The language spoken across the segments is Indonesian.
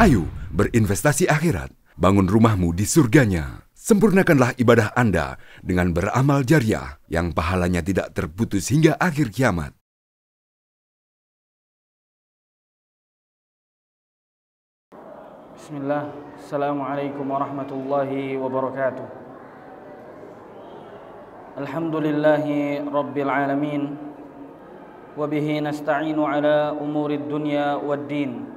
Ayo berinvestasi akhirat, bangun rumahmu di surganya. Sempurnakanlah ibadah Anda dengan beramal jariah yang pahalanya tidak terputus hingga akhir kiamat. Bismillah, Assalamualaikum warahmatullahi wabarakatuh. Alhamdulillahi Rabbil alamin, wabihi nasta'inu ala umurid dunya waddin,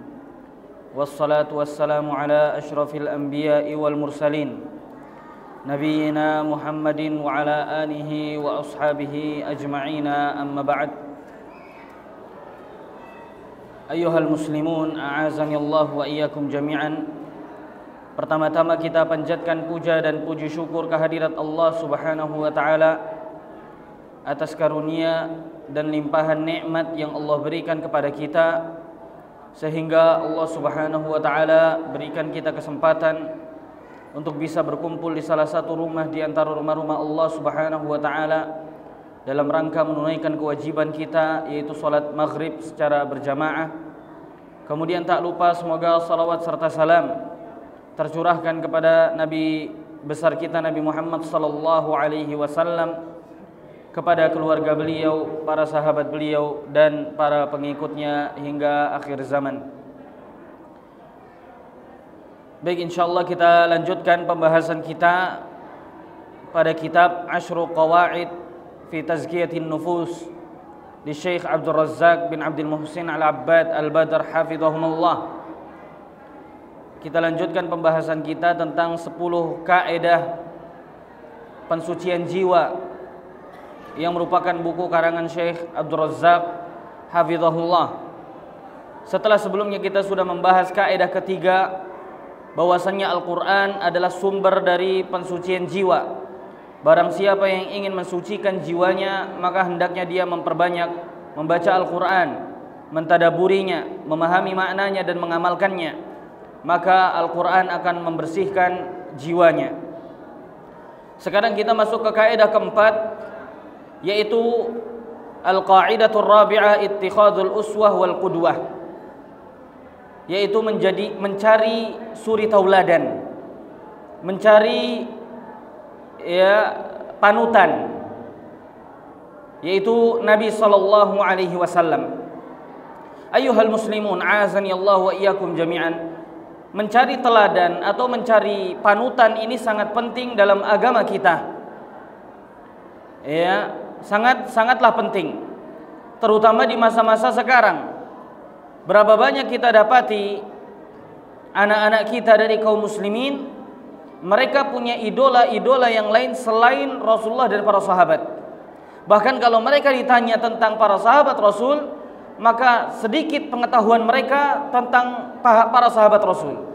wassalatu wassalamu ala ashrafil anbiya'i wal mursalin, Nabiyyina Muhammadin wa ala alihi wa ashabihi ajma'ina, amma ba'd. Ayyuhal muslimun, a'azani Allah wa iyyakum jami'an. Pertama-tama kita panjatkan puja dan puji syukur kehadirat Allah Subhanahu wa taala atas karunia dan limpahan nikmat yang Allah berikan kepada kita, sehingga Allah Subhanahu wa taala berikan kita kesempatan untuk bisa berkumpul di salah satu rumah di antara rumah-rumah Allah Subhanahu wa taala dalam rangka menunaikan kewajiban kita, yaitu salat maghrib secara berjamaah. Kemudian tak lupa semoga salawat serta salam tercurahkan kepada Nabi besar kita Nabi Muhammad sallallahu alaihi wasallam, kepada keluarga beliau, para sahabat beliau dan para pengikutnya hingga akhir zaman. Baik, insyaallah kita lanjutkan pembahasan kita pada kitab Ashru Qawaid fi Tazkiyatin Nufus di Syekh Abdul Razzaq bin Abdul Muhsin Al-Abbad Al-Badr hafizahumullah. Kita lanjutkan pembahasan kita tentang 10 kaidah pensucian jiwa yang merupakan buku karangan Syekh Abdul Razzaq hafizahullah. Setelah sebelumnya kita sudah membahas kaidah ketiga, bahwasannya Al-Quran adalah sumber dari pensucian jiwa. Barang siapa yang ingin mensucikan jiwanya, maka hendaknya dia memperbanyak membaca Al-Quran, mentadaburinya, memahami maknanya dan mengamalkannya. Maka Al-Quran akan membersihkan jiwanya. Sekarang kita masuk ke kaidah keempat, yaitu Al-Qa'idatul Rabi'ah ittikhadul uswah wal qudwah, yaitu mencari suri tauladan, mencari panutan, yaitu Nabi sallallahu alaihi wasallam. Ayyuhal muslimun, a'azani Allah wa iyyakum jami'an. Mencari teladan atau mencari panutan ini sangat penting dalam agama kita. Sangatlah penting, terutama di masa-masa sekarang. Berapa banyak kita dapati anak-anak kita dari kaum muslimin, mereka punya idola-idola yang lain selain Rasulullah dan para sahabat. Bahkan kalau mereka ditanya tentang para sahabat Rasul, maka sedikit pengetahuan mereka tentang para sahabat Rasul.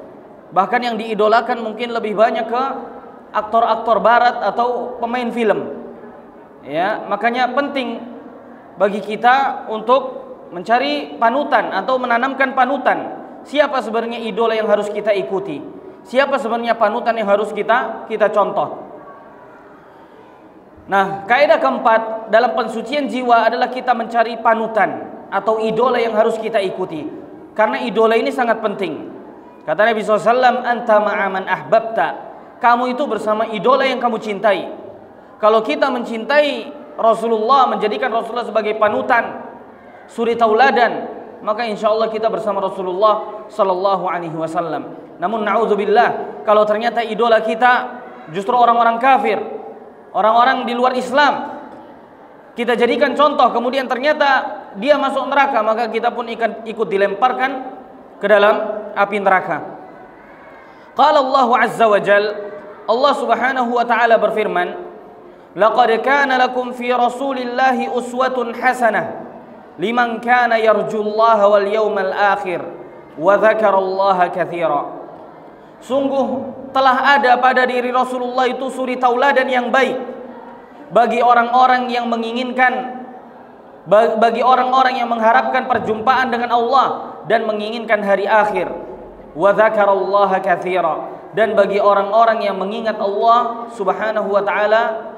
Bahkan yang diidolakan mungkin lebih banyak ke aktor-aktor barat atau pemain film. Makanya penting bagi kita untuk mencari panutan atau menanamkan panutan. Siapa sebenarnya idola yang harus kita ikuti? Siapa sebenarnya panutan yang harus kita contoh? Nah, kaidah keempat dalam pensucian jiwa adalah kita mencari panutan atau idola yang harus kita ikuti. Karena idola ini sangat penting. Kata Nabi SAW, anta ma'aman ahbabta. Kamu itu bersama idola yang kamu cintai. Kalau kita mencintai Rasulullah, menjadikan Rasulullah sebagai panutan, suri tauladan, maka insya Allah kita bersama Rasulullah sallallahu alaihi wasallam. Namun na'udzubillah, kalau ternyata idola kita justru orang-orang kafir, orang-orang di luar Islam, kita jadikan contoh, kemudian ternyata dia masuk neraka, maka kita pun ikut dilemparkan ke dalam api neraka. Qala Allah azza wa jal, Allah subhanahu wa ta'ala berfirman, laqad kana lakum fi rasulillahi uswatun hasanah liman kana yarjullaha wal yawmal akhir wa dzakarallaha katsira. Sungguh telah ada pada diri Rasulullah itu suri tauladan yang baik bagi orang-orang yang menginginkan, bagi orang-orang yang mengharapkan perjumpaan dengan Allah dan menginginkan hari akhir. Wa dzakarallaha katsira, dan bagi orang-orang yang mengingat Allah Subhanahu wa taala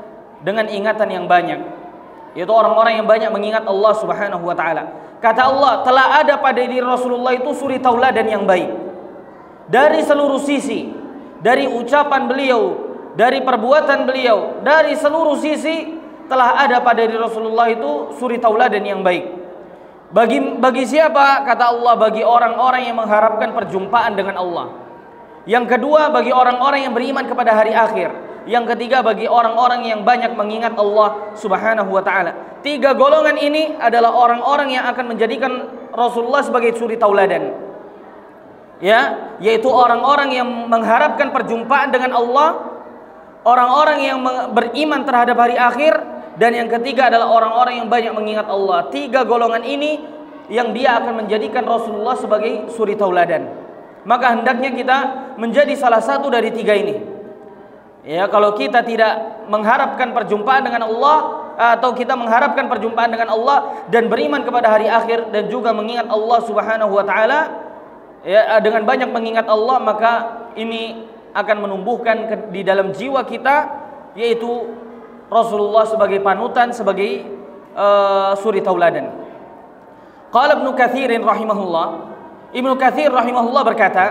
dengan ingatan yang banyak, yaitu orang-orang yang banyak mengingat Allah Subhanahu wa taala. Kata Allah, telah ada pada diri Rasulullah itu suri tauladan yang baik. dari seluruh sisi, dari ucapan beliau, dari perbuatan beliau, dari seluruh sisi telah ada pada diri Rasulullah itu suri tauladan yang baik. Bagi siapa? Kata Allah, bagi orang-orang yang mengharapkan perjumpaan dengan Allah. Yang kedua, bagi orang-orang yang beriman kepada hari akhir. Yang ketiga, bagi orang-orang yang banyak mengingat Allah Subhanahu wa ta'ala. 3 golongan ini adalah orang-orang yang akan menjadikan Rasulullah sebagai suri tauladan. Ya, yaitu orang-orang yang mengharapkan perjumpaan dengan Allah, orang-orang yang beriman terhadap hari akhir, dan yang ketiga adalah orang-orang yang banyak mengingat Allah. 3 golongan ini yang dia akan menjadikan Rasulullah sebagai suri tauladan. Maka hendaknya kita menjadi salah satu dari 3 ini. Ya, kalau kita tidak mengharapkan perjumpaan dengan Allah, atau kita mengharapkan perjumpaan dengan Allah dan beriman kepada hari akhir dan juga mengingat Allah Subhanahu wa taala, ya, dengan banyak mengingat Allah, maka ini akan menumbuhkan di dalam jiwa kita yaitu Rasulullah sebagai panutan, sebagai suri tauladan. Qala Ibnu Katsir rahimahullah, Ibnu Katsir rahimahullah berkata,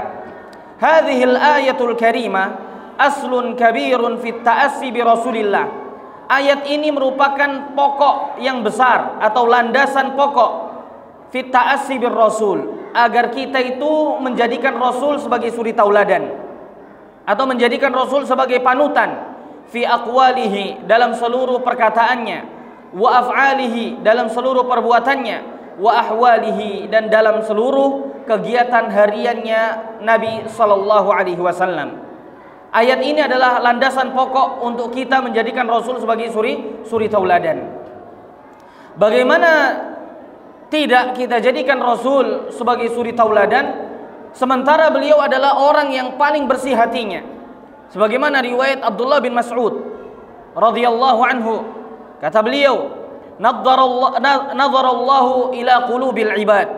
"Hadhil ayatul karimah aslun kabirun fit ta'assi bi Rasulillah." Ayat ini merupakan pokok yang besar atau landasan pokok fit ta'assi bir Rasul, agar kita itu menjadikan Rasul sebagai suri tauladan atau menjadikan Rasul sebagai panutan. Fi aqwalihi, dalam seluruh perkataannya, wa af'alihi, dalam seluruh perbuatannya, wa ahwalihi, dan dalam seluruh kegiatan hariannya Nabi sallallahu alaihi wasallam. Ayat ini adalah landasan pokok untuk kita menjadikan Rasul sebagai suri tauladan. Bagaimana tidak kita jadikan Rasul sebagai suri tauladan sementara beliau adalah orang yang paling bersih hatinya? Sebagaimana riwayat Abdullah bin Mas'ud radhiyallahu anhu, kata beliau, "Nadharallahu ila qulubil ibad."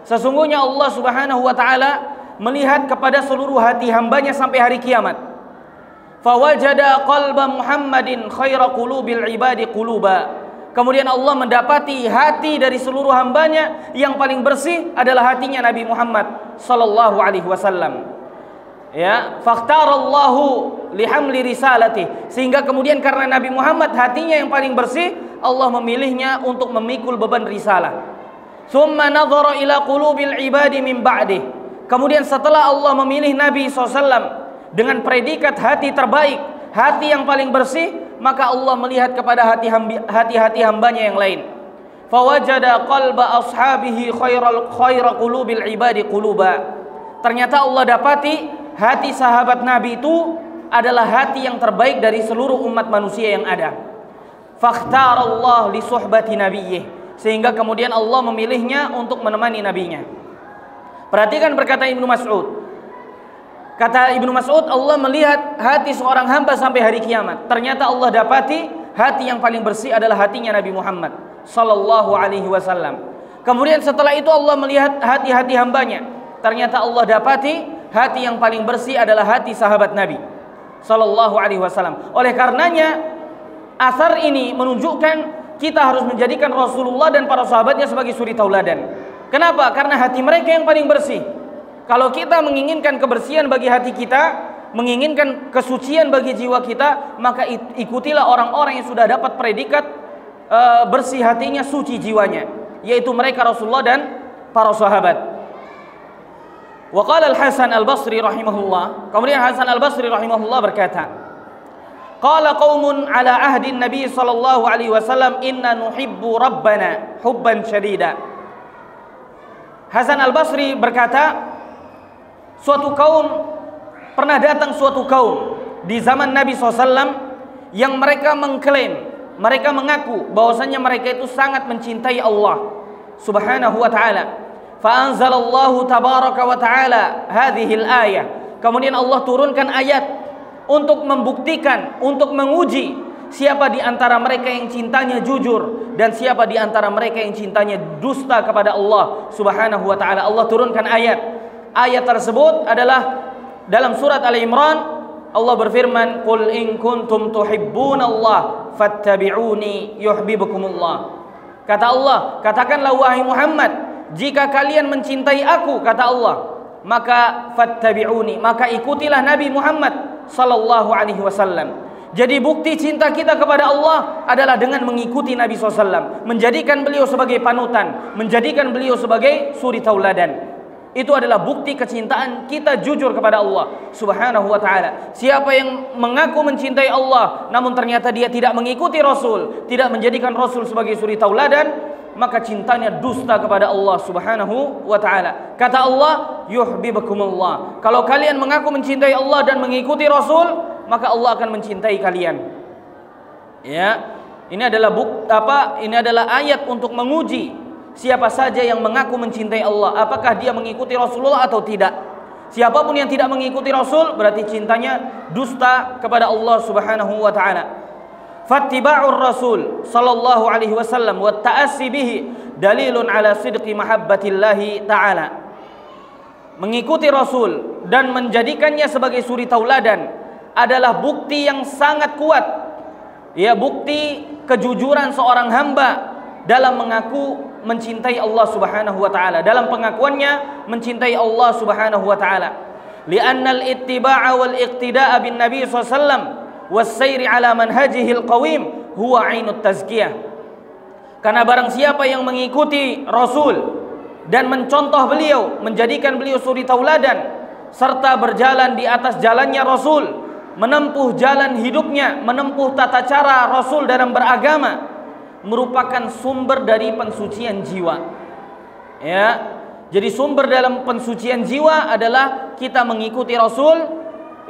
Sesungguhnya Allah Subhanahu wa taala melihat kepada seluruh hati hambanya sampai hari kiamat. Fawajada qalba Muhammadin khaira qulubil ibadi quluba. Kemudian Allah mendapati hati dari seluruh hambanya yang paling bersih adalah hatinya Nabi Muhammad sallallahu alaihi wasallam. Ya, fakhtarallahu lihamli risalati, sehingga kemudian karena Nabi Muhammad hatinya yang paling bersih, Allah memilihnya untuk memikul beban risalah. Tsumma nadhara ila qulubil ibadi min ba'dih. Kemudian setelah Allah memilih Nabi SAW dengan predikat hati terbaik, hati yang paling bersih, maka Allah melihat kepada hati-hati hambanya yang lain. Fawajada qalba ashabihi khaira qulubil ibadi quluba. Ternyata Allah dapati hati sahabat Nabi itu adalah hati yang terbaik dari seluruh umat manusia yang ada. Fakhtarallah li suhbati nabiyyih, sehingga kemudian Allah memilihnya untuk menemani nabinya. Perhatikan perkataan Ibnu Mas'ud. Kata Ibnu Mas'ud, Allah melihat hati seorang hamba sampai hari kiamat. Ternyata Allah dapati hati yang paling bersih adalah hatinya Nabi Muhammad sallallahu alaihi wasallam. Kemudian setelah itu Allah melihat hati-hati hambanya. Ternyata Allah dapati hati yang paling bersih adalah hati sahabat Nabi sallallahu alaihi wasallam. Oleh karenanya asar ini menunjukkan kita harus menjadikan Rasulullah dan para sahabatnya sebagai suri tauladan. Kenapa? Karena hati mereka yang paling bersih. Kalau kita menginginkan kebersihan bagi hati kita, menginginkan kesucian bagi jiwa kita, maka ikutilah orang-orang yang sudah dapat predikat bersih hatinya, suci jiwanya, yaitu mereka Rasulullah dan para sahabat. Wa qala Al-Hasan Al-Basri rahimahullah, kemudian Hasan Al-Basri rahimahullah berkata, qala qaumun ala ahdi Nabi sallallahu alaihi wasallam inna nuhibbu rabbana hubban syadida. Hasan Al-Basri berkata, pernah datang suatu kaum di zaman Nabi SAW yang mereka mengklaim, mereka mengaku bahwasanya mereka itu sangat mencintai Allah Subhanahu wa taala. Fa anzalallahu tabaraka wa taala hadhil ayah. Kemudian Allah turunkan ayat untuk membuktikan, untuk menguji siapa di antara mereka yang cintanya jujur dan siapa di antara mereka yang cintanya dusta kepada Allah Subhanahu wa taala. Allah turunkan ayat. Ayat tersebut adalah dalam surat Al-Imran. Allah berfirman, "Qul in kuntum tuhibbunallaha fattabi'uni yuhibbukumullah." Kata Allah, katakanlah wahai Muhammad, jika kalian mencintai aku, kata Allah, maka fattabi'uni, maka ikutilah Nabi Muhammad sallallahu alaihi wasallam. Jadi bukti cinta kita kepada Allah adalah dengan mengikuti Nabi SAW, menjadikan beliau sebagai panutan, menjadikan beliau sebagai suri tauladan. Itu adalah bukti kecintaan kita jujur kepada Allah Subhanahu wa ta'ala. Siapa yang mengaku mencintai Allah namun ternyata dia tidak mengikuti Rasul, tidak menjadikan Rasul sebagai suri tauladan, maka cintanya dusta kepada Allah Subhanahu wa ta'ala. Kata Allah, yuhibbukumullah. Kalau kalian mengaku mencintai Allah dan mengikuti Rasul, maka Allah akan mencintai kalian. Ya, ini adalah ini adalah ayat untuk menguji siapa saja yang mengaku mencintai Allah, apakah dia mengikuti Rasulullah atau tidak. Siapapun yang tidak mengikuti Rasul berarti cintanya dusta kepada Allah Subhanahu wa ta'ala. Fattiba'ur Rasul sallallahu alaihi wasallam wa ta'assi bihi dalilun ala sidqi mahabbatillahi ta'ala. Mengikuti Rasul dan menjadikannya sebagai suri tauladan adalah bukti yang sangat kuat, ya, bukti kejujuran seorang hamba dalam mengaku mencintai Allah Subhanahu wa ta'ala, dalam pengakuannya mencintai Allah Subhanahu wa ta'ala. Li'anna al-ittiba'a wal iqtida'a bin Nabi sallallahu alaihi wasallam was-sayri ala manhajihi al-qawim huwa 'ainut tazkiyah. Karena barang siapa yang mengikuti Rasul dan mencontoh beliau, menjadikan beliau suri tauladan serta berjalan di atas jalannya Rasul, menempuh jalan hidupnya, menempuh tata cara Rasul dalam beragama, merupakan sumber dari pensucian jiwa. Ya, jadi sumber dalam pensucian jiwa adalah kita mengikuti Rasul,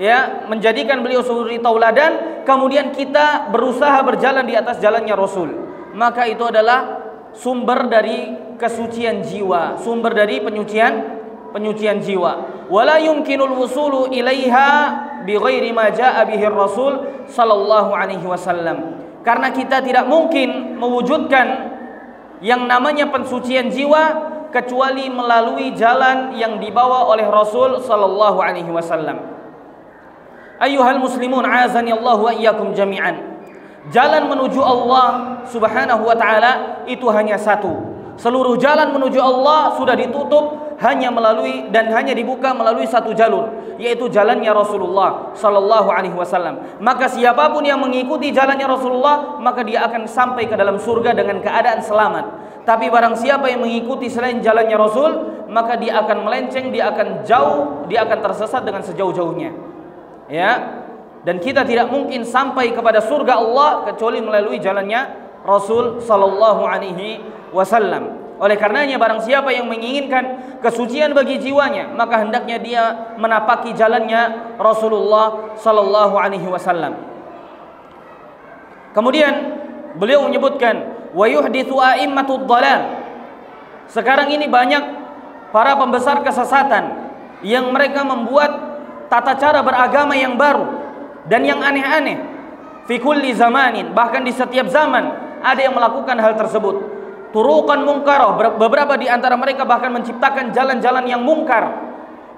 ya, menjadikan beliau suri tauladan, kemudian kita berusaha berjalan di atas jalannya Rasul. Maka itu adalah sumber dari kesucian jiwa, sumber dari penyucian jiwa. Wala yumkinul wusulu ilaiha bighairi ma jaa bihi Rasul sallallahu alaihi wasallam. Karena kita tidak mungkin mewujudkan yang namanya pensucian jiwa kecuali melalui jalan yang dibawa oleh Rasul sallallahu alaihi wasallam. Ayyuhal muslimun, azani Allah wa iyyakum jami'an. Jalan menuju Allah Subhanahu wa ta'ala itu hanya satu. Seluruh jalan menuju Allah sudah ditutup hanya dibuka melalui satu jalur, yaitu jalannya Rasulullah sallallahu alaihi wasallam. Maka siapapun yang mengikuti jalannya Rasulullah, maka dia akan sampai ke dalam surga dengan keadaan selamat. Tapi barang siapa yang mengikuti selain jalannya Rasul, maka dia akan melenceng, dia akan jauh, dia akan tersesat dengan sejauh-jauhnya. Ya. Dan kita tidak mungkin sampai kepada surga Allah kecuali melalui jalannya Rasul sallallahu alaihi wasallam. Oleh karenanya barang siapa yang menginginkan kesucian bagi jiwanya, maka hendaknya dia menapaki jalannya Rasulullah sallallahu alaihi wasallam. Kemudian beliau menyebutkan wa yuhditsu a'immatud dhalal. Sekarang ini banyak para pembesar kesesatan yang mereka membuat tata cara beragama yang baru dan yang aneh-aneh. Fi kulli zamanin, bahkan di setiap zaman ada yang melakukan hal tersebut. Turuqan munkarah, beberapa di antara mereka bahkan menciptakan jalan-jalan yang mungkar.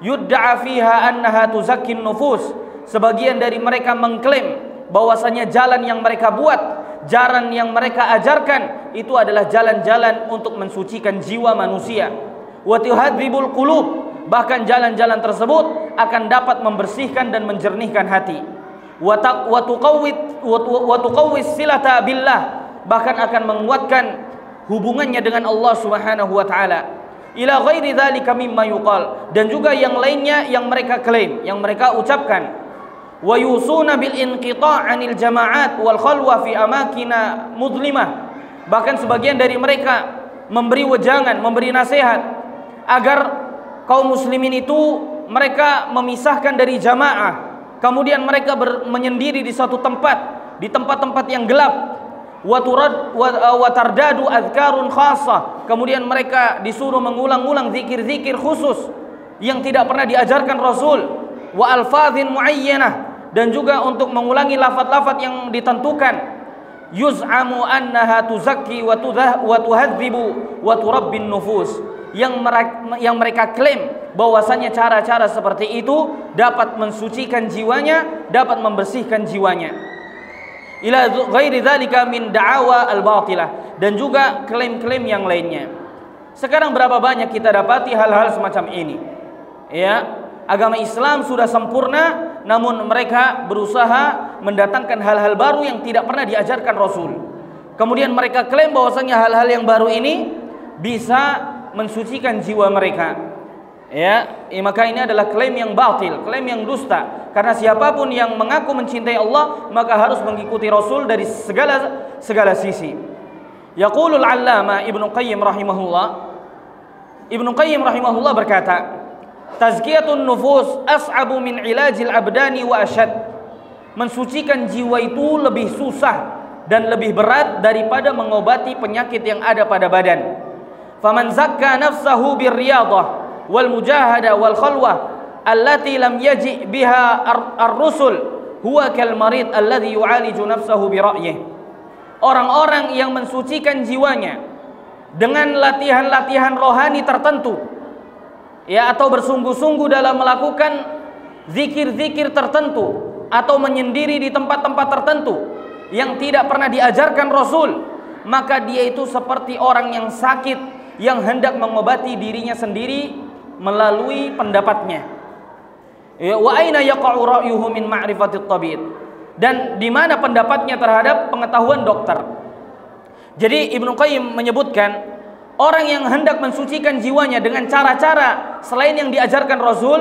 Yudda'a fiha annaha tuzakkin nufus. Sebagian dari mereka mengklaim bahwasanya jalan yang mereka buat, jalan yang mereka ajarkan itu adalah jalan-jalan untuk mensucikan jiwa manusia. Wa tuhadzibul qulub, bahkan jalan-jalan tersebut akan dapat membersihkan dan menjernihkan hati. Wa tuqawwis silata billah, bahkan akan menguatkan hubungannya dengan Allah Subhanahu wa ta'ala. Ila ghairi dzalika mimma yuqal, dan juga yang lainnya yang mereka klaim, yang mereka ucapkan. Wa yusuna bil inqita' 'anil jama'at wal khalwa fi amakina mudlimah. Bahkan sebagian dari mereka memberi wejangan, memberi nasihat agar kaum muslimin itu mereka memisahkan dari jamaah. Kemudian mereka menyendiri di suatu tempat, di tempat-tempat yang gelap. Wa tardadu azkarun khassah. Kemudian mereka disuruh mengulang-ulang zikir-zikir khusus yang tidak pernah diajarkan Rasul. Wa alfazin muayyanah, dan juga untuk mengulangi lafaz-lafaz yang ditentukan. Yuz'amu annaha tuzakki wa tuhadzibu wa turabbin nufus. Yang mereka klaim bahwasanya cara-cara seperti itu dapat mensucikan jiwanya, dapat membersihkan jiwanya. Ila ghairi dzalika min da'awa al-batilah, dan juga klaim-klaim yang lainnya. Sekarang berapa banyak kita dapati hal-hal semacam ini? Ya, agama Islam sudah sempurna, namun mereka berusaha mendatangkan hal-hal baru yang tidak pernah diajarkan Rasul. Kemudian mereka klaim bahwasanya hal-hal yang baru ini bisa mensucikan jiwa mereka. Ya, maka ini adalah klaim yang batil, klaim yang dusta. Karena siapapun yang mengaku mencintai Allah, maka harus mengikuti Rasul dari segala sisi. Yaqulul 'Allama Ibnu Qayyim rahimahullah berkata, tazkiyatun nufus as'abu min ilajil abdani wa asyad. Mensucikan jiwa itu lebih susah dan lebih berat daripada mengobati penyakit yang ada pada badan. Faman zakka nafsahu birriyadah wal mujahada wal khalwah allati lam yaji biha ar-rusul huwa kal marid alladhi yu'aliju nafsahu bi ra'yih. Orang-orang yang mensucikan jiwanya dengan latihan-latihan rohani tertentu, ya, atau bersungguh-sungguh dalam melakukan zikir-zikir tertentu atau menyendiri di tempat-tempat tertentu yang tidak pernah diajarkan Rasul, maka dia itu seperti orang yang sakit yang hendak mengobati dirinya sendiri melalui pendapatnya. Wa aina yaqa'u ra'yuhu min ma'rifatit tabib. Dan di mana pendapatnya terhadap pengetahuan dokter. Jadi Ibnu Qayyim menyebutkan, orang yang hendak mensucikan jiwanya dengan cara-cara selain yang diajarkan Rasul,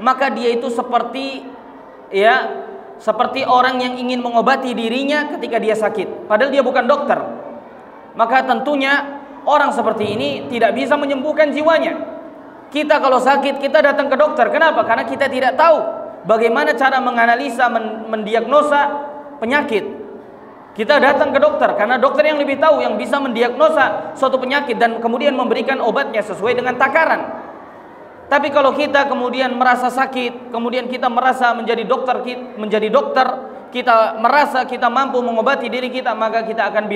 maka dia itu seperti orang yang ingin mengobati dirinya ketika dia sakit, padahal dia bukan dokter. Maka tentunya orang seperti ini tidak bisa menyembuhkan jiwanya. Kita kalau sakit, kita datang ke dokter. Kenapa? Karena kita tidak tahu bagaimana cara menganalisa, mendiagnosa penyakit. Kita datang ke dokter karena dokter yang lebih tahu, yang bisa mendiagnosa suatu penyakit dan kemudian memberikan obatnya sesuai dengan takaran. Tapi kalau kita kemudian merasa sakit, kemudian kita merasa menjadi dokter, kita merasa kita mampu mengobati diri kita, maka kita akan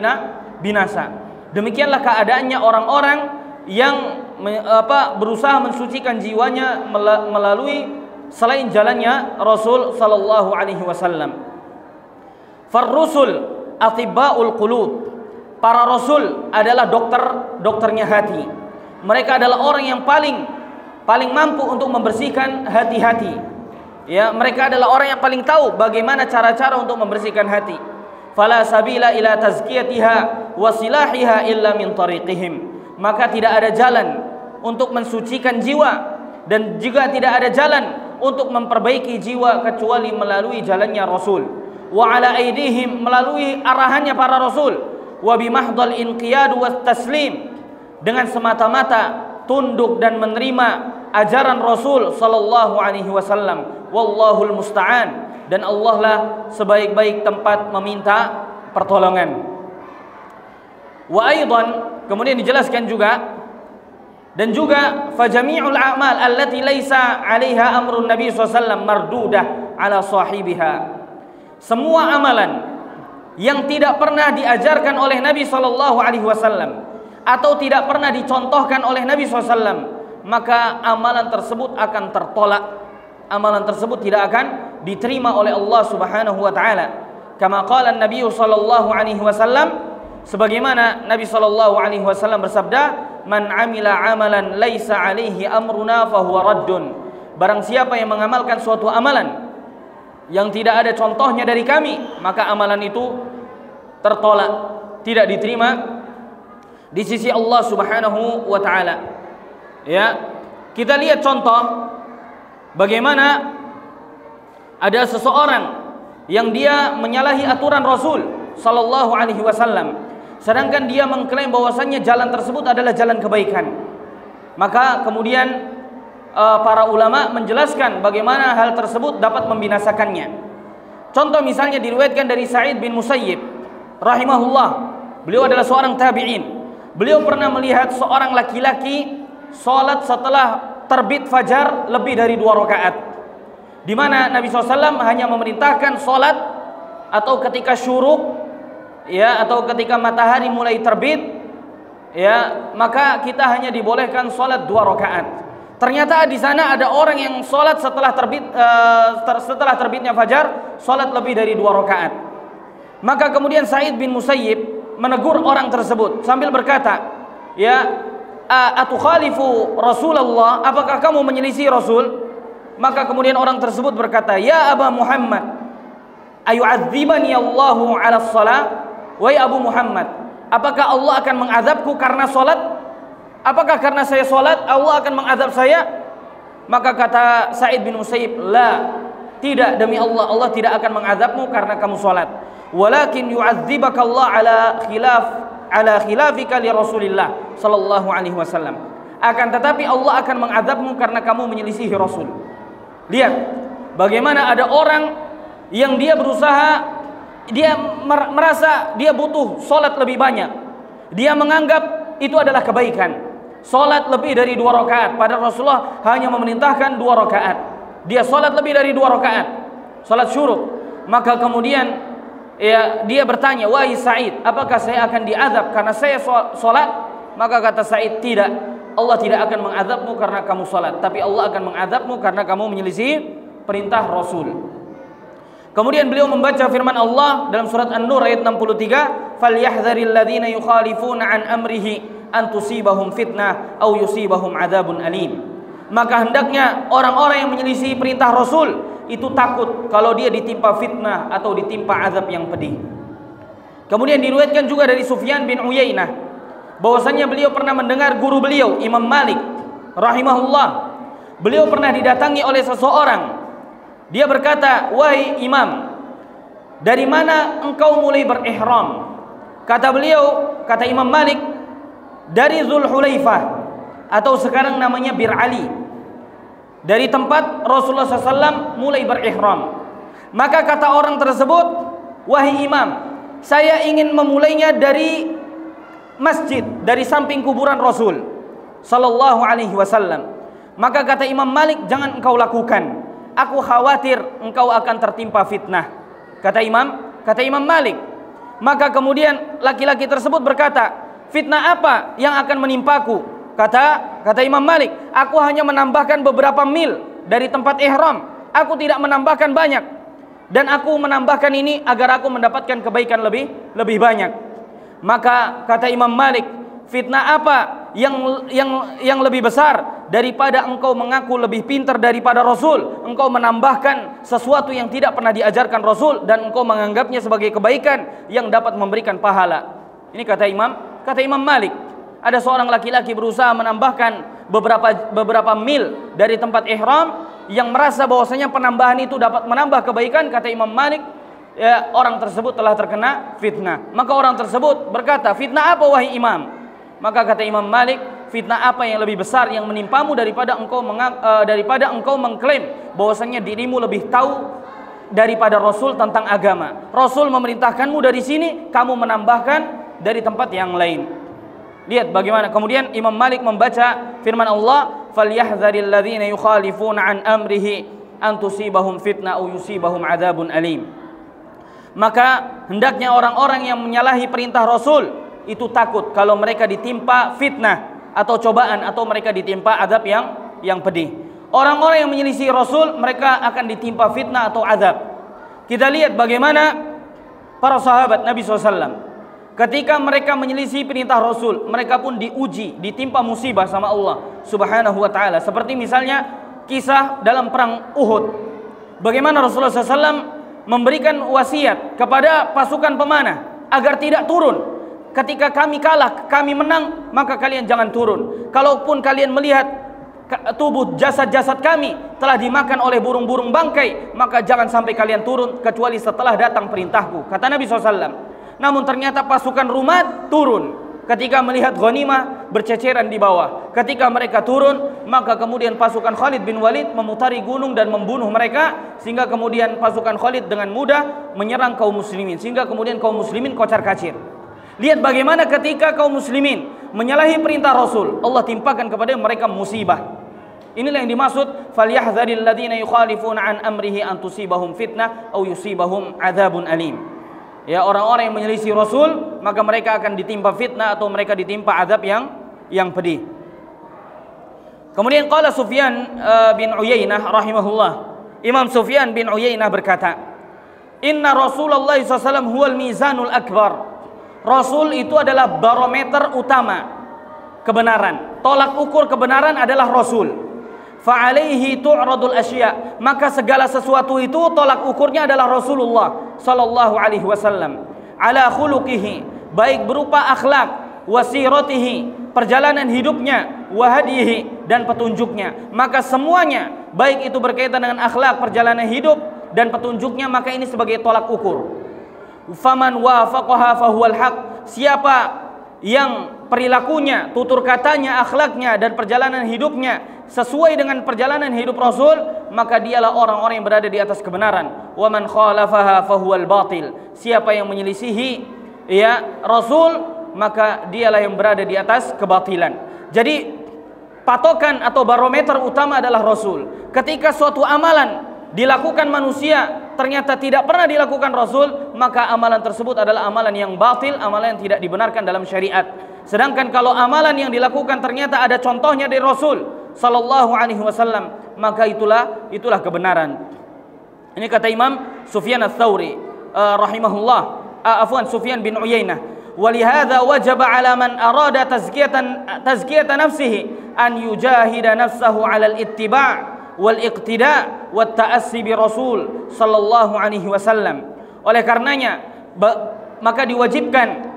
binasa. Demikianlah keadaannya orang-orang yang berusaha mensucikan jiwanya melalui selain jalannya Rasul sallallahu alaihi wasallam. Farrusul atibbaul qulub. Para rasul adalah dokternya hati. Mereka adalah orang yang paling mampu untuk membersihkan hati-hati. Ya, mereka adalah orang yang paling tahu bagaimana cara-cara untuk membersihkan hati. Fala sabila ila tazkiyatiha wa silahiha illa min tariqihim. Maka tidak ada jalan untuk mensucikan jiwa dan juga tidak ada jalan untuk memperbaiki jiwa kecuali melalui jalannya Rasul. Wa ala aidihim, melalui arahannya para Rasul. Wa bimahdal inqiyad wa taslim, dengan semata-mata tunduk dan menerima ajaran Rasul sallallahu alaihi wasallam. Wallahul musta'an, dan Allah lah sebaik-baik tempat meminta pertolongan. Wa aidan, kemudian dijelaskan juga, dan juga fajami'ul a'mal allati laisa 'alaiha amrun nabi sallallahu alaihi wasallam mardudah 'ala sahibiha. Semua amalan yang tidak pernah diajarkan oleh Nabi sallallahu alaihi wasallam atau tidak pernah dicontohkan oleh Nabi SAW, maka amalan tersebut akan tertolak. Amalan tersebut tidak akan diterima oleh Allah Subhanahu wa taala. Kama qala Nabi sallallahu alaihi wasallam, sebagaimana Nabi sallallahu alaihi wasallam bersabda, "Man 'amila 'amalan laisa 'alaihi amruna fahuwa raddun." Barang siapa yang mengamalkan suatu amalan yang tidak ada contohnya dari kami, maka amalan itu tertolak, tidak diterima di sisi Allah Subhanahu wa taala. Ya, kita lihat contoh bagaimana ada seseorang yang dia menyalahi aturan Rasul sallallahu alaihi wasallam, sedangkan dia mengklaim bahwasannya jalan tersebut adalah jalan kebaikan. Maka kemudian para ulama menjelaskan bagaimana hal tersebut dapat membinasakannya. Contoh misalnya diriwayatkan dari Sa'id bin Musayyib rahimahullah. Beliau adalah seorang tabi'in. Beliau pernah melihat seorang laki-laki salat setelah terbit fajar lebih dari 2 rakaat. Di mana Nabi SAW hanya memerintahkan salat atau ketika syuruk, ya, atau ketika matahari mulai terbit, ya, maka kita hanya dibolehkan salat 2 rakaat. Ternyata di sana ada orang yang salat setelah terbitnya fajar, salat lebih dari 2 rakaat. Maka kemudian Sa'id bin Musayyib menegur orang tersebut sambil berkata, "Ya, atukhalifu Rasulullah, apakah kamu menyelisih Rasul? Maka kemudian orang tersebut berkata, ya Aba Muhammad, ayu'adzibani Allahu 'ala shalah? Wahai Abu Muhammad, apakah Allah akan mengazabku karena salat? Apakah karena saya salat Allah akan mengazab saya? Maka kata Sa'id bin Musayyib, la, tidak, demi Allah, Allah tidak akan mengazabmu karena kamu salat. Walakin yu'adzibaka Allah ala khilafika li Rasulillah sallallahu alaihi wasallam. Akan tetapi Allah akan mengazabmu karena kamu menyelisihi Rasul. Lihat bagaimana ada orang yang dia berusaha, dia merasa dia butuh salat lebih banyak. Dia menganggap itu adalah kebaikan. Salat lebih dari 2 rakaat, padahal Rasulullah hanya memerintahkan 2 rakaat. Dia salat lebih dari 2 rakaat, salat syuruk. Maka kemudian dia bertanya, wahai Sa'id, apakah saya akan diazab karena saya salat? Maka kata Sa'id, tidak, Allah tidak akan mengazabmu karena kamu salat, tapi Allah akan mengazabmu karena kamu menyelisih perintah Rasul. Kemudian beliau membaca firman Allah dalam surat An-Nur ayat 63, "Falyahdharil ladzina yukhalifuna an amrihi an tusibahum fitnah aw yusibahum adzabun alim." Maka hendaknya orang-orang yang menyelisih perintah Rasul itu takut kalau dia ditimpa fitnah atau ditimpa azab yang pedih. Kemudian diriwayatkan juga dari Sufyan bin Uyainah bahwasanya beliau pernah mendengar guru beliau Imam Malik rahimahullah. Beliau pernah didatangi oleh seseorang. Dia berkata, wahai Imam, dari mana engkau mulai berihram? Kata beliau, kata Imam Malik, dari Zulhulaifah atau sekarang namanya Bir Ali, dari tempat Rasulullah SAW mulai berihram. Maka kata orang tersebut, wahai Imam, saya ingin memulainya dari masjid, dari samping kuburan Rasul Sallallahu Alaihi Wasallam. Maka kata Imam Malik, jangan engkau lakukan, aku khawatir engkau akan tertimpa fitnah. Kata Imam Malik. Maka kemudian laki-laki tersebut berkata, fitnah apa yang akan menimpaku? Kata Imam Malik, aku hanya menambahkan beberapa mil dari tempat ihram. Aku tidak menambahkan banyak. Dan aku menambahkan ini agar aku mendapatkan kebaikan lebih banyak. Maka kata Imam Malik, fitnah apa yang lebih besar daripada engkau mengaku lebih pintar daripada Rasul, engkau menambahkan sesuatu yang tidak pernah diajarkan Rasul dan engkau menganggapnya sebagai kebaikan yang dapat memberikan pahala. Ini kata Imam Malik. Ada seorang laki-laki berusaha menambahkan beberapa mil dari tempat ihram yang merasa bahwasanya penambahan itu dapat menambah kebaikan. Kata Imam Malik, ya, orang tersebut telah terkena fitnah. Maka orang tersebut berkata, fitnah apa wahai Imam? Maka kata Imam Malik, fitnah apa yang lebih besar yang menimpamu daripada engkau mengklaim bahwasanya dirimu lebih tahu daripada Rasul tentang agama. Rasul memerintahkanmu dari sini, kamu menambahkan dari tempat yang lain. Lihat bagaimana kemudian Imam Malik membaca firman Allah, "Falyahdharil ladzina yukhalifuna an amrihi an tusibahum fitnah aw yusibahum adzabun alim." Maka hendaknya orang-orang yang menyalahi perintah Rasul itu takut kalau mereka ditimpa fitnah atau cobaan atau mereka ditimpa azab yang pedih. Orang-orang yang menyelisih Rasul mereka akan ditimpa fitnah atau azab. Kita lihat bagaimana para sahabat Nabi SAW ketika mereka menyelisih perintah Rasul, mereka pun diuji, ditimpa musibah sama Allah Subhanahu wa taala. Seperti misalnya kisah dalam perang Uhud. Bagaimana Rasulullah SAW memberikan wasiat kepada pasukan pemanah agar tidak turun. Ketika kami kalah, kami menang, maka kalian jangan turun. Kalaupun kalian melihat tubuh jasad-jasad kami telah dimakan oleh burung-burung bangkai, maka jangan sampai kalian turun kecuali setelah datang perintahku. Kata Nabi SAW. Namun ternyata pasukan Rumat turun ketika melihat ghanimah berceceran di bawah. Ketika mereka turun, maka kemudian pasukan Khalid bin Walid memutari gunung dan membunuh mereka, sehingga kemudian pasukan Khalid dengan mudah menyerang kaum muslimin, sehingga kemudian kaum muslimin kocar-kacir. Lihat bagaimana ketika kaum muslimin menyalahi perintah Rasul, Allah timpakan kepada mereka musibah. Inilah yang dimaksud falyahdharil ladzina yukhalifuna an amrihi an tusibahum fitnah aw yusibahum adzabun alim. Ya, orang-orang yang menyelisih Rasul maka mereka akan ditimpa fitnah atau mereka ditimpa azab yang pedih. Kemudian qala Sufyan bin Uyainah rahimahullah. Imam Sufyan bin Uyainah berkata, "Inna Rasulullah SAW huwal mizanul akbar." Rasul itu adalah barometer utama. kebenaran. Tolak ukur kebenaran adalah Rasul. Fa'alaihi tu'radul asya, maka segala sesuatu itu tolak ukurnya adalah Rasulullah sallallahu alaihi wasallam. Ala khuluqihi, baik berupa akhlak, wasiratihi, perjalanan hidupnya, wahadihi, dan petunjuknya. Maka semuanya, baik itu berkaitan dengan akhlak, perjalanan hidup, dan petunjuknya, maka ini sebagai tolak ukur. Faman wafaqaha fahuwal haq, siapa yang perilakunya, tutur katanya, akhlaknya, dan perjalanan hidupnya sesuai dengan perjalanan hidup Rasul, maka dialah orang-orang yang berada di atas kebenaran. Wa man khalafaha fahuwal batil, siapa yang menyelisihi Rasul, maka dialah yang berada di atas kebatilan. Jadi patokan atau barometer utama adalah Rasul. Ketika suatu amalan dilakukan manusia ternyata tidak pernah dilakukan Rasul, maka amalan tersebut adalah amalan yang batil, amalan yang tidak dibenarkan dalam syariat. Sedangkan kalau amalan yang dilakukan ternyata ada contohnya dari Rasul sallallahu alaihi wasallam, maka itulah kebenaran. Ini kata Imam Sufyan Ats-Tsauri Sufyan bin Uyainah, walihada wajaba ala man arada tazkiyatan nafsihi an yujahida nafsahu ala al-ittiba' wal iqtida' wat ta'assi bi Rasul sallallahu alaihi wasallam. Oleh karenanya maka diwajibkan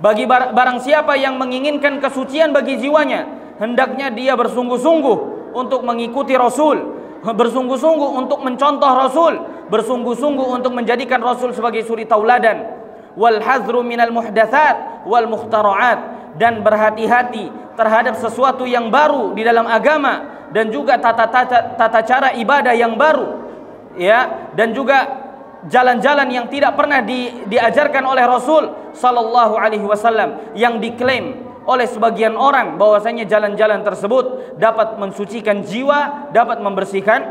bagi barang siapa yang menginginkan kesucian bagi jiwanya, hendaknya dia bersungguh-sungguh untuk mengikuti Rasul, bersungguh-sungguh untuk mencontoh Rasul, bersungguh-sungguh untuk menjadikan Rasul sebagai suri tauladan. Wal hazru minal muhdatsat wal mukhtara'at, dan berhati-hati terhadap sesuatu yang baru di dalam agama, dan juga tata cara ibadah yang baru, dan juga jalan-jalan yang tidak pernah diajarkan oleh Rasul sallallahu alaihi wasallam, yang diklaim oleh sebagian orang bahwasanya jalan-jalan tersebut dapat mensucikan jiwa, dapat membersihkan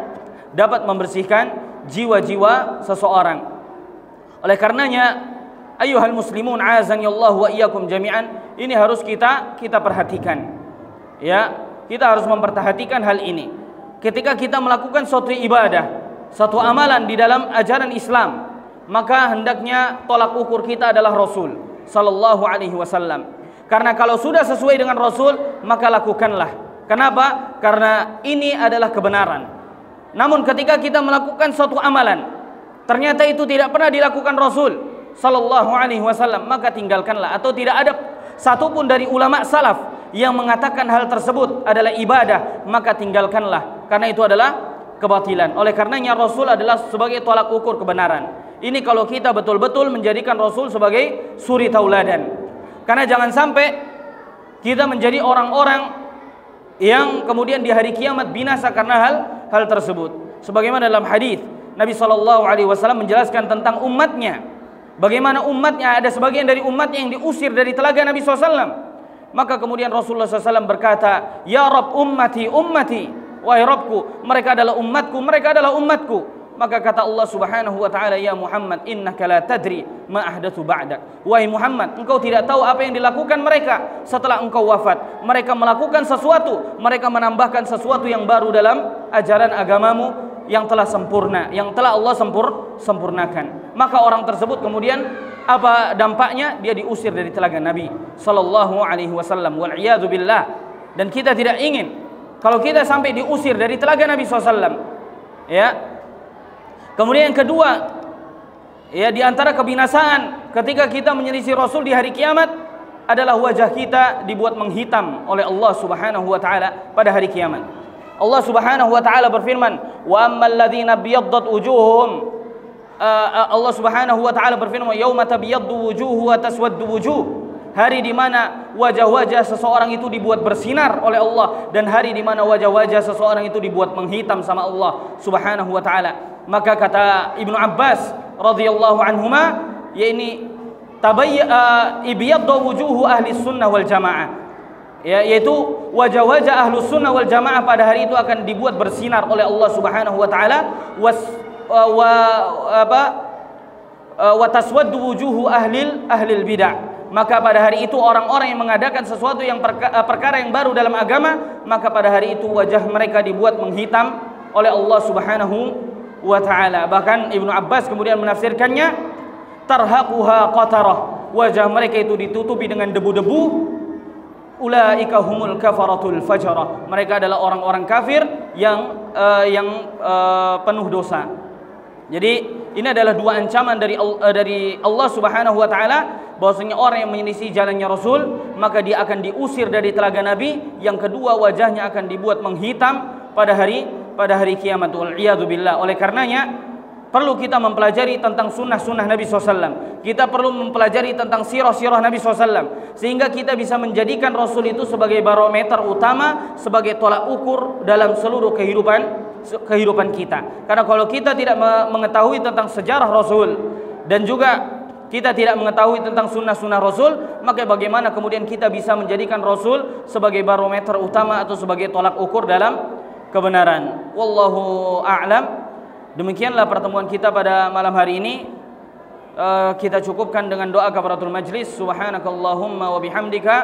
jiwa-jiwa seseorang. Oleh karenanya, ayyuhal muslimun azani Allah wa iyyakum jami'an, ini harus kita perhatikan. Kita harus memperhatikan hal ini. Ketika kita melakukan suatu ibadah, satu amalan di dalam ajaran Islam, maka hendaknya tolak ukur kita adalah Rasul sallallahu alaihi wasallam. Karena kalau sudah sesuai dengan Rasul, maka lakukanlah. Kenapa? Karena ini adalah kebenaran. Namun ketika kita melakukan suatu amalan, ternyata itu tidak pernah dilakukan Rasul sallallahu alaihi wasallam, maka tinggalkanlah. Atau tidak ada satupun dari ulama salaf yang mengatakan hal tersebut adalah ibadah, maka tinggalkanlah. Karena itu adalah kebatilan. Oleh karenanya Rasul adalah sebagai tolak ukur kebenaran. Ini kalau kita betul-betul menjadikan Rasul sebagai suri tauladan. Karena jangan sampai kita menjadi orang-orang yang kemudian di hari kiamat binasa karena hal tersebut. Sebagaimana dalam hadis Nabi SAW menjelaskan tentang umatnya, bagaimana umatnya, ada sebagian dari umatnya yang diusir dari telaga Nabi SAW. Maka kemudian Rasulullah SAW berkata, Ya Rabb ummati ummati, wahai Rabbku, mereka adalah umatku, mereka adalah umatku. Maka kata Allah Subhanahu wa taala, ya Muhammad, innaka la tadri ma ahdatsu ba'dak. Wahai Muhammad, engkau tidak tahu apa yang dilakukan mereka setelah engkau wafat. Mereka melakukan sesuatu, mereka menambahkan sesuatu yang baru dalam ajaran agamamu yang telah sempurna, yang telah Allah sempurnakan. Maka orang tersebut kemudian apa dampaknya? Dia diusir dari telaga Nabi sallallahu alaihi wasallam, wal iyadu billah. Dan kita tidak ingin kalau kita sampai diusir dari telaga Nabi SAW. Kemudian yang kedua, di antara kebinasaan ketika kita menyelisih Rasul di hari kiamat adalah wajah kita dibuat menghitam oleh Allah Subhanahu wa taala pada hari kiamat. Allah Subhanahu wa taala berfirman, "Wa ammal ladzina biyaddat wujuhum." Allah Subhanahu wa taala berfirman, "Yauma tabyaddu wujuhu wa taswaddu wujuh." Hari di mana wajah-wajah seseorang itu dibuat bersinar oleh Allah, dan hari di mana wajah-wajah seseorang itu dibuat menghitam sama Allah Subhanahu wa taala. Maka kata Ibnu Abbas radhiyallahu anhuma, yakni ibyaddu wujuhu ahli sunnah wal jamaah, yaitu wajah-wajah ahlu sunnah wal jamaah pada hari itu akan dibuat bersinar oleh Allah Subhanahu wa taala, wa taswaddu wujuhu ahlil bid'ah. Maka pada hari itu orang-orang yang mengadakan sesuatu yang perkara yang baru dalam agama, maka pada hari itu wajah mereka dibuat menghitam oleh Allah Subhanahu wa ta'ala. Bahkan Ibnu Abbas kemudian menafsirkannya, tarhaquha qatarah, wajah mereka itu ditutupi dengan debu-debu, ulaika humul kafaratul fajarah. Mereka adalah orang-orang kafir yang penuh dosa. Jadi ini adalah dua ancaman dari Allah Subhanahu wa taala, bahwasanya orang yang menyelisih jalannya Rasul maka dia akan diusir dari telaga Nabi. Yang kedua, wajahnya akan dibuat menghitam pada hari kiamat. Wal'iyadzubillah. Oleh karenanya perlu kita mempelajari tentang sunnah-sunnah Nabi SAW. Kita perlu mempelajari tentang sirah-sirah Nabi SAW, sehingga kita bisa menjadikan Rasul itu sebagai barometer utama, sebagai tolak ukur dalam seluruh kehidupan kita. Karena kalau kita tidak mengetahui tentang sejarah Rasul dan juga kita tidak mengetahui tentang sunnah-sunnah Rasul, maka bagaimana kemudian kita bisa menjadikan Rasul sebagai barometer utama atau sebagai tolak ukur dalam kebenaran. Wallahu a'lam. Demikianlah pertemuan kita pada malam hari ini. Kita cukupkan dengan doa kafaratul majlis. Subhanakallahumma wa bihamdika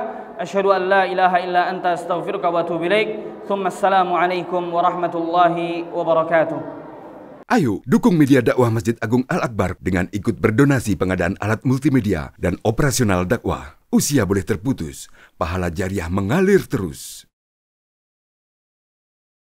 asyhadu an la ilaha illa anta astaghfiruka wa atubu ilaik. Tsumma assalamu alaikum warahmatullahi wabarakatuh. Ayo dukung media dakwah Masjid Agung Al-Akbar dengan ikut berdonasi pengadaan alat multimedia dan operasional dakwah. Usia boleh terputus, pahala jariah mengalir terus.